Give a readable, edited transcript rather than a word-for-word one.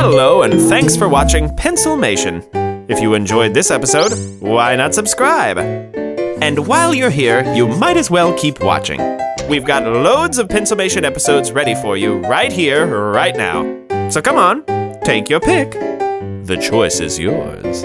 Hello, and thanks for watching Pencilmation. If you enjoyed this episode, why not subscribe? And while you're here, you might as well keep watching. We've got loads of Pencilmation episodes ready for you right here, right now. So come on, take your pick. The choice is yours.